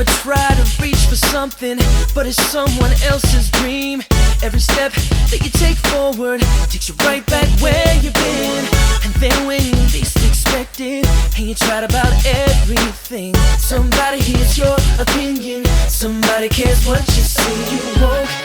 ever try to reach for something, but it's someone else's dream? Every step that you take forward takes you right back where you've been. And then when you least expect it, and you tried about everything, somebody hears your opinion, somebody cares what you say. You won't